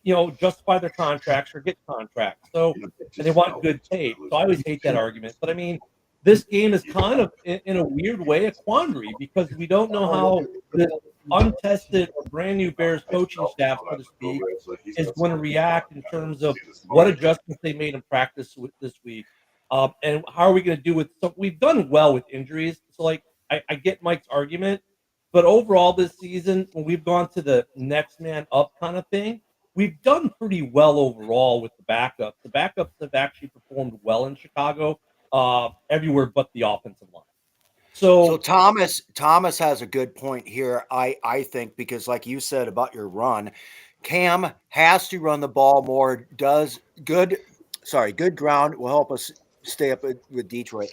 to, justify their contracts or get contracts. So, and they want good tape. So I always hate that argument. But I mean, this game is kind of, in a weird way, a quandary because we don't know how the untested or brand new Bears coaching staff, so to speak, is going to react in terms of what adjustments they made in practice this week. And how are we going to do with, so we've done well with injuries. So I get Mike's argument, but overall this season, when we've gone to the next man up kind of thing, we've done pretty well overall with the backups. The backups have actually performed well in Chicago, everywhere but the offensive line. So Thomas has a good point here, I think, because like you said about your run, Cam has to run the ball more, good ground will help us stay up with Detroit.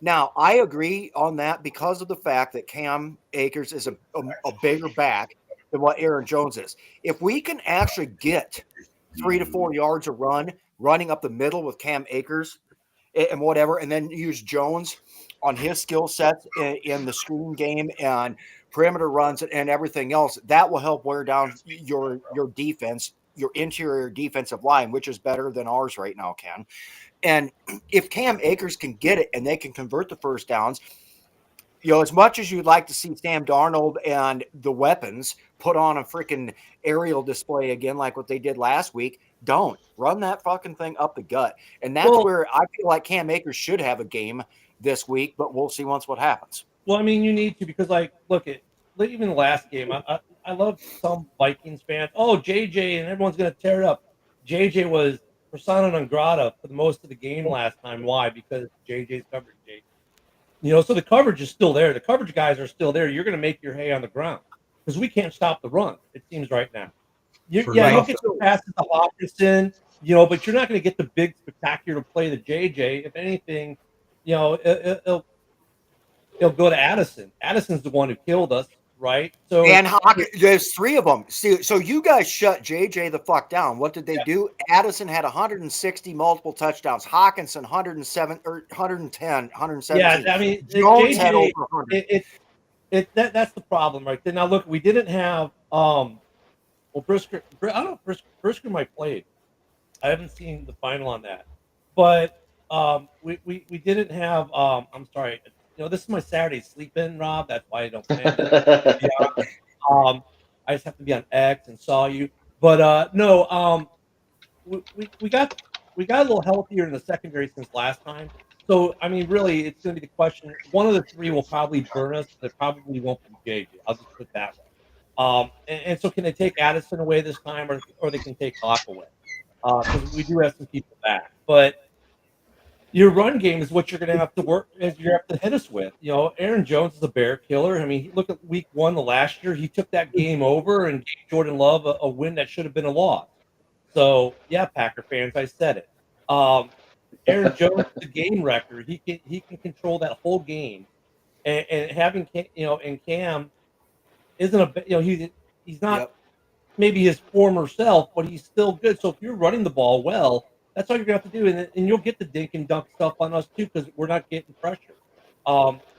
Now, I agree on that because of the fact that Cam Akers is a bigger back than what Aaron Jones is. If we can actually get 3 to 4 yards of running up the middle with Cam Akers and whatever, and then use Jones on his skill sets in the screen game and perimeter runs and everything else, that will help wear down your defense, your interior defensive line, which is better than ours right now, Ken. And if Cam Akers can get it and they can convert the first downs, as much as you'd like to see Sam Darnold and the weapons put on a freaking aerial display again, like what they did last week, don't run that fucking thing up the gut. And that's where I feel like Cam Akers should have a game this week, but we'll see what happens. Well, I mean, you need to, because look at even the last game. I love some Vikings fans. Oh, JJ, and everyone's going to tear it up. JJ was persona non grata for the most of the game last time. Why? Because JJ's coverage. So the coverage is still there. The coverage guys are still there. You're going to make your hay on the ground because we can't stop the run, it seems right now. You'll get some passes to Hawkinson, but you're not going to get the big spectacular play to JJ. If anything, it'll go to Addison. Addison's the one who killed us, right? So and there's 3 of them. See, so you guys shut JJ the fuck down. What did they do? Addison had 160 multiple touchdowns. Hawkinson 107 or 110, 117. Yeah, I mean, Jones JJ, had over 100. That's the problem right there. Now look, we didn't have Brisker. I don't know if Brisker might play. I haven't seen the final on that, but we didn't have. I'm sorry. This is my Saturday sleep in, Rob. That's why I don't plan it. I just have to be on X and saw you. But no, we got a little healthier in the secondary since last time. So I mean, really, it's going to be the question. One of the 3 will probably burn us. It probably won't be JJ. I'll just put it that way. And so, can they take Addison away this time, or they can take Hawk away? Because we do have some people back, but your run game is what you're going to have to work as you have to hit us with. Aaron Jones is a bear killer. I mean, look at week 1 of last year. He took that game over and gave Jordan Love a win that should have been a loss. So, yeah, Packer fans, I said it. Aaron Jones is a game wrecker. He can control that whole game. And having, and Cam isn't he's not maybe his former self, but he's still good. So if you're running the ball well, that's all you're going to have to do. And you'll get the dink and dunk stuff on us, too, because we're not getting pressure.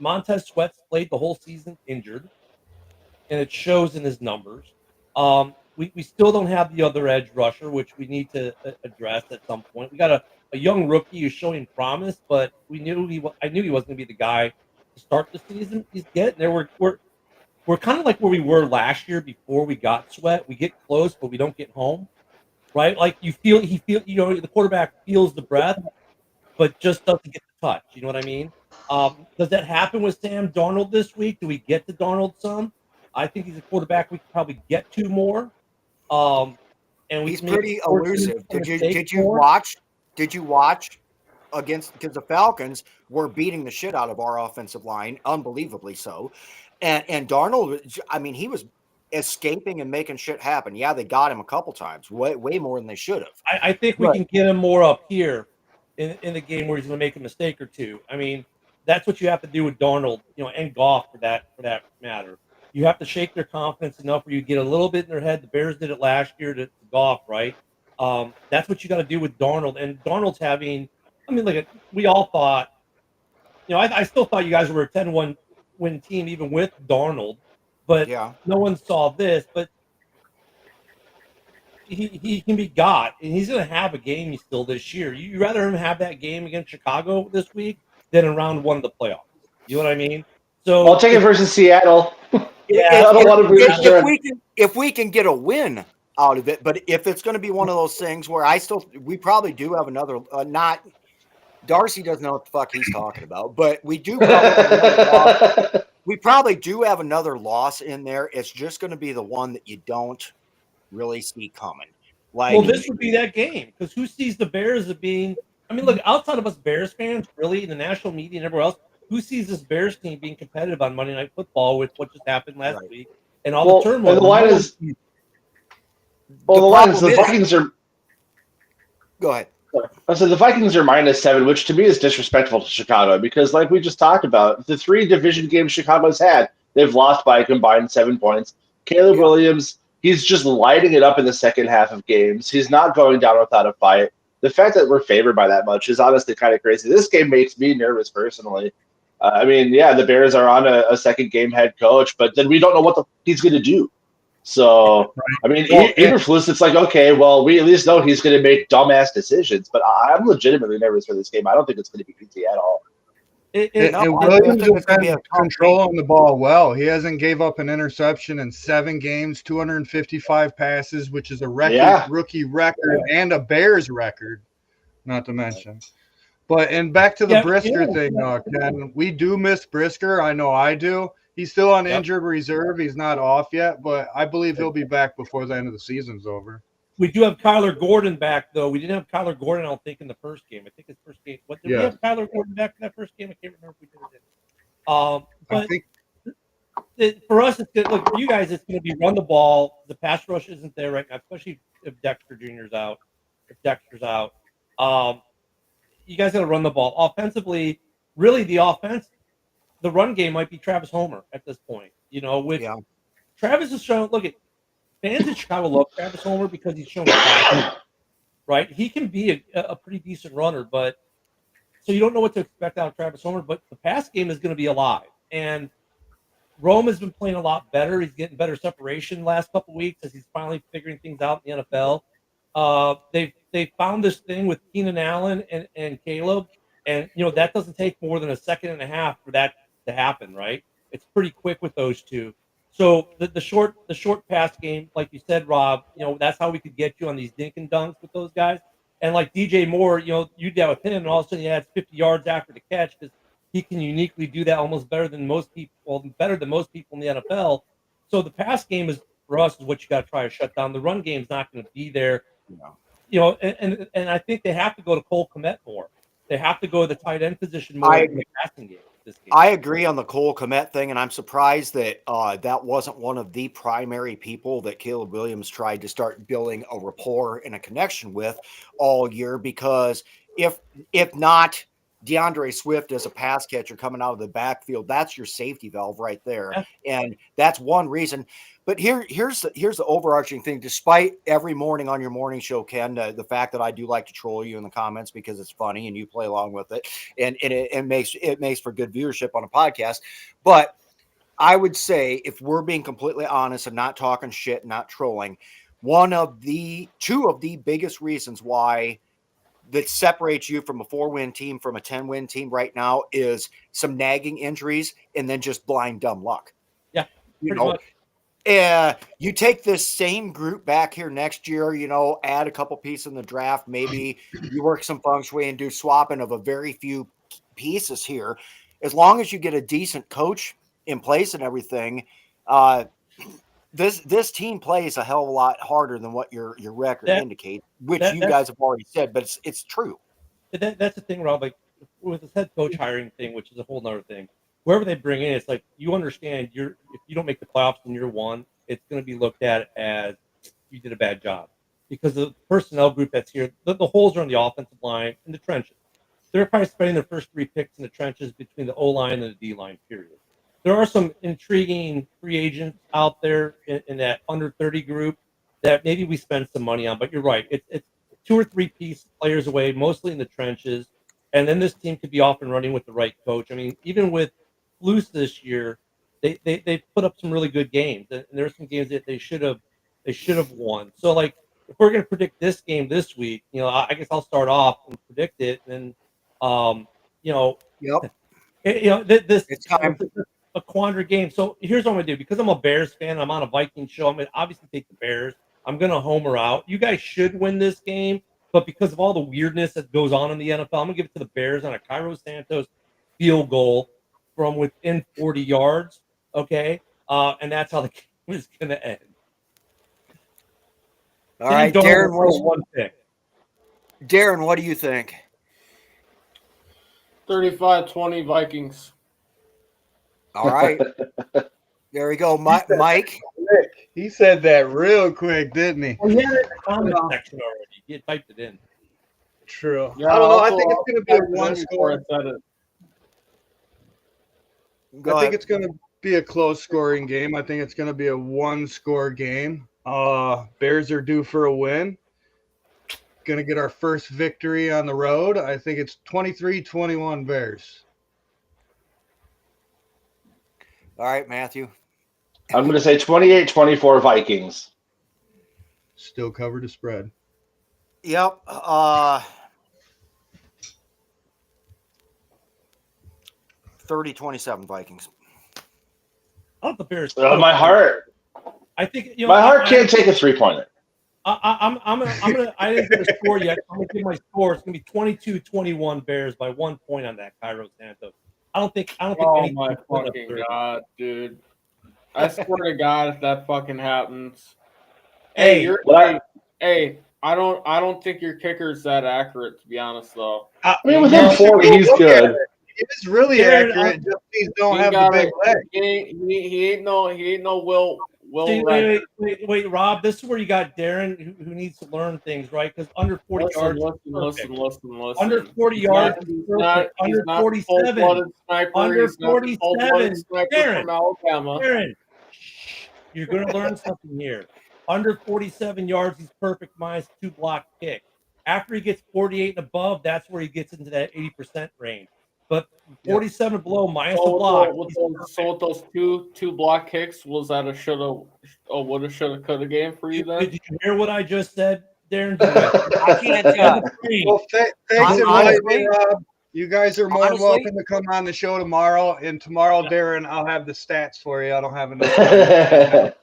Montez Sweat's played the whole season injured, and it shows in his numbers. we still don't have the other edge rusher, which we need to address at some point. We got a young rookie who's showing promise, but I knew he wasn't going to be the guy to start the season. He's getting there. We're kind of like where we were last year before we got Sweat. We get close, but we don't get home, right? Like the quarterback feels the breath, but just doesn't get the touch. You know what I mean? Does that happen with Sam Darnold this week? Do we get to Darnold some? I think he's a quarterback we could probably get to more. And we He's can maybe pretty force him elusive. to Did you mistakes did you more. watch? Did you watch against because the Falcons were beating the shit out of our offensive line, unbelievably so. And Darnold, I mean, he was escaping and making shit happen. Yeah, they got him a couple times, way more than they should have. I think we But- can get him more up here in the game where he's going to make a mistake or two. I mean, that's what you have to do with Darnold, and Goff for that matter. You have to shake their confidence enough where you get a little bit in their head. The Bears did it last year to Goff, right? That's what you got to do with Darnold. And Darnold's having, I mean, like we all thought, I still thought you guys were a 10-1 win team even with Darnold, but Yeah. no one saw this. But he can be got, and he's going to have a game still this year. You rather him have that game against Chicago this week than in round one of the playoffs. You know what I mean? So I'll take it versus Seattle. Yeah, I don't want to breathe through. if we can get a win out of it, but if it's going to be one of those things where we probably do have another not. Darcy doesn't know what the fuck he's talking about, but we do probably have another loss. We probably do have another loss in there. It's just going to be the one that you don't really see coming. Well, this would be that game because who sees the Bears as being? I mean, look, outside of us Bears fans, really, in the national media and everywhere else, who sees this Bears team being competitive on Monday Night Football with what just happened last week and all the turmoil? And the line is, the Vikings are. Go ahead. I said the Vikings are -7, which to me is disrespectful to Chicago because, like we just talked about, the 3 division games Chicago's had, they've lost by a combined 7 points. Caleb Williams, he's just lighting it up in the second half of games. He's not going down without a fight. The fact that we're favored by that much is honestly kind of crazy. This game makes me nervous personally. I mean, yeah, the Bears are on a second game head coach, but then we don't know what he's going to do. So, I mean, Eberflus, it's like, okay, well, we at least know he's going to make dumbass decisions, but I'm legitimately nervous for this game. I don't think it's going to be easy at all. Williams has been controlling the ball well. He hasn't gave up an interception in 7 games, 255 passes, which is a rookie record and a Bears record, not to mention. But back to the Brisker thing, Ken, we do miss Brisker. I know I do. He's still on injured reserve. He's not off yet, but I believe he'll be back before the end of the season's over. We do have Kyler Gordon back, though. We didn't have Kyler Gordon, I don't think, in the first game. I think his first game. Did we have Kyler Gordon back in that first game? I can't remember if we did or didn't. But for us, it's good. Look, for you guys, it's going to be run the ball. The pass rush isn't there right now, especially if Dexter Jr.'s out. If Dexter's out. You guys got to run the ball. Offensively, really the offense, the run game might be Travis Homer at this point. Travis is showing, look at fans in Chicago love Travis Homer because he's shown passion, right? He can be a pretty decent runner, but so you don't know what to expect out of Travis Homer, but the pass game is going to be alive. And Rome has been playing a lot better. He's getting better separation the last couple of weeks as he's finally figuring things out in the NFL. They found this thing with Keenan Allen and Caleb, and that doesn't take more than a second and a half for that to happen, right? It's pretty quick with those two. So the short pass game, like you said, Rob, that's how we could get you on these dink and dunks with those guys. And like DJ Moore, you dealt with him, and all of a sudden he adds 50 yards after the catch because he can uniquely do that almost better than most people in the NFL. So the pass game is for us is what you got to try to shut down. The run game is not going to be there. And I think they have to go to Cole Kmet more. They have to go to the tight end position more in the passing game. I agree on the Cole Kmet thing, and I'm surprised that that wasn't one of the primary people that Caleb Williams tried to start building a rapport and a connection with all year. Because if not DeAndre Swift as a pass catcher coming out of the backfield, that's your safety valve right there, and that's one reason. But here's the overarching thing. Despite every morning on your morning show, Ken, the fact that I do like to troll you in the comments because it's funny and you play along with it, and it makes for good viewership on a podcast. But I would say, if we're being completely honest and not talking shit, not trolling, two of the biggest reasons why that separates you from a 4-win team from a 10-win team right now is some nagging injuries and then just blind dumb luck. Yeah, you pretty know. much. You take this same group back here next year, add a couple pieces in the draft. Maybe you work some feng shui and do swapping of a very few pieces here. As long as you get a decent coach in place and everything, this team plays a hell of a lot harder than what your record indicates, which you guys have already said, but it's true. That's the thing, Rob. Like with this head coach hiring thing, which is a whole nother thing. Whoever they bring in, it's like you understand if you don't make the playoffs in year one, it's going to be looked at as you did a bad job because the personnel group that's here, the holes are on the offensive line and the trenches. They're probably spending their first 3 picks in the trenches between the O line and the D line. Period. There are some intriguing free agents out there in that under 30 group that maybe we spend some money on. But you're right, it's 2 or 3 piece players away, mostly in the trenches, and then this team could be off and running with the right coach. I mean, even with Loose this year, they put up some really good games, and there are some games that they should have won. So, like, if we're going to predict this game this week, I guess I'll start off and predict it, and Yep. This It's time. A quandary game. So here's what I'm going to do. Because I'm a Bears fan, I'm on a Vikings show, I'm going to obviously take the Bears. I'm going to homer out. You guys should win this game, but because of all the weirdness that goes on in the NFL, I'm going to give it to the Bears on a Cairo Santos field goal from within 40 yards, okay? And that's how the game is going to end. All right, Darren, what do you think? 35-20 Vikings. All right. There we go. Mike. He said that real quick, didn't he? Oh, yeah, the comment section already. He typed it in. True. Yeah, I don't know. I think it's going to be a one score. I think it's going to be a close scoring game. I think it's going to be a 1-score game. Bears are due for a win. Going to get our first victory on the road. I think it's 23-21 Bears. All right, Matthew. I'm going to say 28-24 Vikings. Still cover the spread. Yep. 30-27 Vikings. I love the Bears. My heart. I think my heart can't take a 3-pointer. I didn't get a score yet. I'm gonna give my score. It's gonna be 22-21 Bears by 1 point on that Cairo Santos. I don't think. Oh my fucking god, dude! I swear to God, if that fucking happens, hey, I don't think your kicker's that accurate. To be honest, though. I mean, within 40, he's good. It's really accurate. Just these don't have the big legs. He ain't no Will. Wait, Rob. This is where you got Darren, who needs to learn things, right? Because under 40 yards, listen. Under 40 yards, under 47, under 47. Darren, you're going to learn something here. Under 47 yards, he's perfect minus 2 block kick. After he gets 48 and above, that's where he gets into that 80% range. But 47 below minus a block. So with those two block kicks, was that a woulda, shoulda, coulda game for you then? Did you hear what I just said, Darren? I can't tell. Well, thanks, Rob. You guys are more than welcome to come on the show tomorrow. And tomorrow, Darren, I'll have the stats for you. I don't have enough.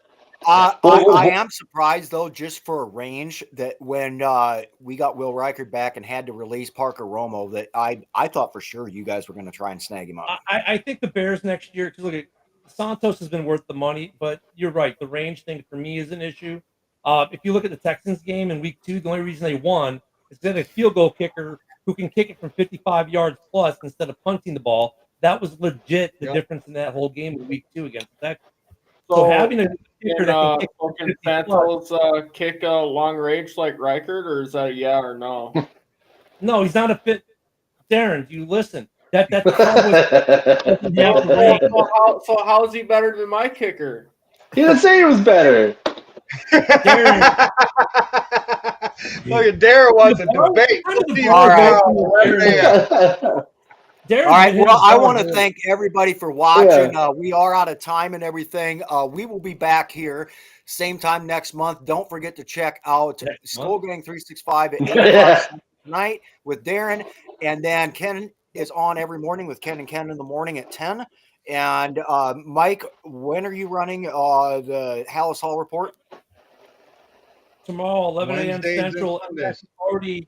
I am surprised, though, just for a range, that when we got Will Reichard back and had to release Parker Romo, that I thought for sure you guys were going to try and snag him up. I think the Bears next year, because look at Santos has been worth the money, but you're right. The range thing for me is an issue. If you look at the Texans game in week 2, the only reason they won is they had a field goal kicker who can kick it from 55 yards plus instead of punting the ball. That was legit the difference in that whole game in week 2 against the Texans. So having a kicker that can Santos kick a long range like Reichard, or is that a yeah or no? No, he's not a fit. Darren, do you listen? That's so how is he better than my kicker? He didn't say he was better. Darren. Look at Darren wants a debate. Darren's All right. been Well, hitting I hard, want to man. thank everybody for watching. We are out of time and everything. We will be back here same time next month. Don't forget to check out Skull Gang 365 at 8 o'clock tonight with Darren. And then Ken is on every morning with Ken and Ken in the morning at 10. And Mike, when are you running the Hallis Hall report? Tomorrow, 11 a.m. Wednesdays and Central. Sundays. Already,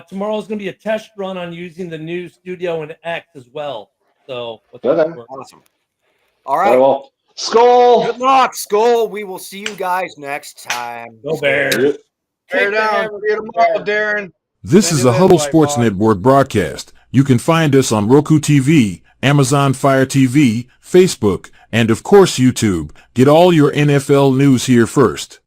tomorrow's going to be a test run on using the new studio and X as well. So, awesome. All right. Well, Skull. Good luck, Skull. We will see you guys next time. Go Bears. Bear down. See you tomorrow, Darren. This is a Huddle Sports Network broadcast. You can find us on Roku TV, Amazon Fire TV, Facebook, and of course YouTube. Get all your NFL news here first.